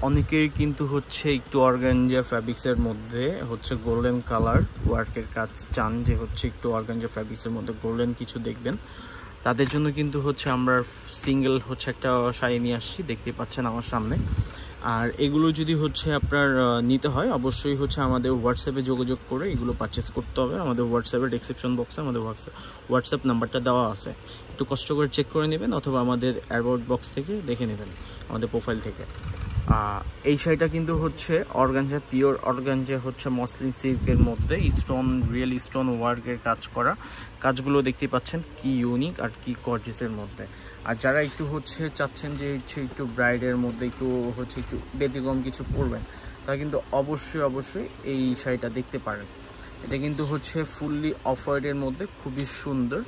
অনেকের কিন্তু হচ্ছে একটু অর্গানজা ফ্যাব্রিক্সের মধ্যে হচ্ছে গোল্ডেন কালার ওয়ার্কের কাজ চান, যে হচ্ছে একটু অর্গানজা ফ্যাব্রিক্সের মধ্যে গোল্ডেন কিছু দেখবেন, তাদের জন্য কিন্তু হচ্ছে আমরা সিঙ্গেল হচ্ছে একটা শাড়ি নিয়ে আসছি, দেখতে পাচ্ছেন আমার সামনে। আর এগুলো যদি হচ্ছে আপনার নিতে হয় অবশ্যই হচ্ছে আমাদের হোয়াটসঅ্যাপে যোগাযোগ করে এগুলো পারচেস করতে হবে। আমাদের হোয়াটসঅ্যাপের ডেসক্রিপশন বক্সে আমাদের হোয়াটসঅ্যাপ নাম্বারটা দেওয়া আছে, একটু কষ্ট করে চেক করে নেবেন, অথবা আমাদের অ্যাবাউট বক্স থেকে দেখে নেবেন, আমাদের প্রোফাইল থেকে। এই শাড়িটা কিন্তু হচ্ছে অর্গানজা, পিওর অর্গানজা হচ্ছে মসলিন সিল্কের মধ্যে স্টোন, রিয়েল স্টোন ওয়ার্কের কাজ করা। কাজগুলো দেখতে পাচ্ছেন কি ইউনিক আর কি গর্জিয়াসের মধ্যে। আর যারা একটু হচ্ছে চাচ্ছেন যে হচ্ছে একটু ব্রাইডের মধ্যে একটু হচ্ছে একটু ব্যতিক্রম কিছু পরবেন, তারা কিন্তু অবশ্যই এই শাড়িটা দেখতে পারেন। এটা কিন্তু হচ্ছে ফুললি অফ হোয়াইটের মধ্যে খুবই সুন্দর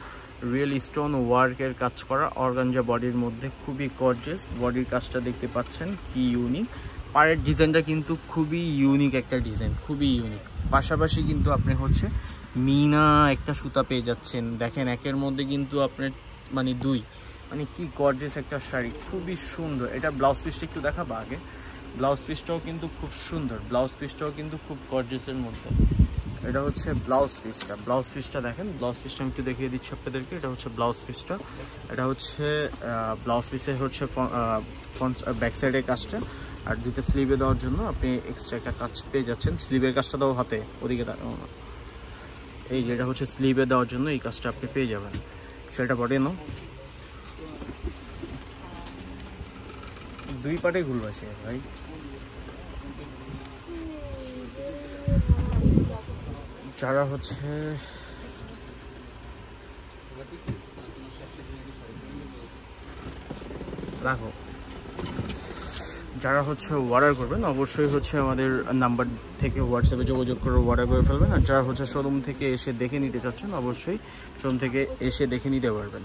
রিয়েল স্টোন ওয়ার্কের কাজ করা অর্গানজা বডির মধ্যে, খুবই গর্জিয়াস। বডির কাজটা দেখতে পাচ্ছেন কি ইউনিক। পাড়ের ডিজাইনটা কিন্তু খুবই ইউনিক একটা ডিজাইন, খুবই ইউনিক। পাশাপাশি কিন্তু আপনি হচ্ছে মিনা একটা সুতা পেয়ে যাচ্ছেন, দেখেন একের মধ্যে কিন্তু আপনার মানে দুই, মানে কি গর্জিয়াস একটা শাড়ি, খুবই সুন্দর। এটা ব্লাউজ পিসটা একটু দেখাবো আগে। ব্লাউজ পিসটাও কিন্তু খুব সুন্দর, ব্লাউজ পিসটাও কিন্তু খুব গর্জিয়াসের মধ্যে। এটা হচ্ছে ব্লাউজ পিসটা দেখেন, ব্লাউজ পিসটা আমি একটু দেখিয়ে দিচ্ছি আপনাদেরকে। এটা হচ্ছে ব্লাউজ পিসটা, এটা হচ্ছে ব্লাউজ পিসের হচ্ছে ফ্রন্ট ব্যাক সাইডের কাজটা, আর দুটো স্লিভে দেওয়ার জন্য আপনি এক্সট্রা একটা কাজ পেয়ে যাচ্ছেন। স্লিভের কাজটা দাও হাতে, ওদিকে দাঁড়াও না, এই যেটা হচ্ছে স্লিভে দেওয়ার জন্য এই কাজটা আপনি পেয়ে যাবেন। সেটা বডি নাও, দুই পাটে ঘুরবাসে ভাই। যারা হচ্ছে রাখো, যারা হচ্ছে অর্ডার করবেন অবশ্যই হচ্ছে আমাদের নাম্বার থেকে হোয়াটসঅ্যাপে যোগাযোগ করে অর্ডার করে ফেলবেন। আর যারা হচ্ছে শোরুম থেকে এসে দেখে নিতে চাচ্ছেন অবশ্যই শোরুম থেকে এসে দেখে নিতে পারবেন।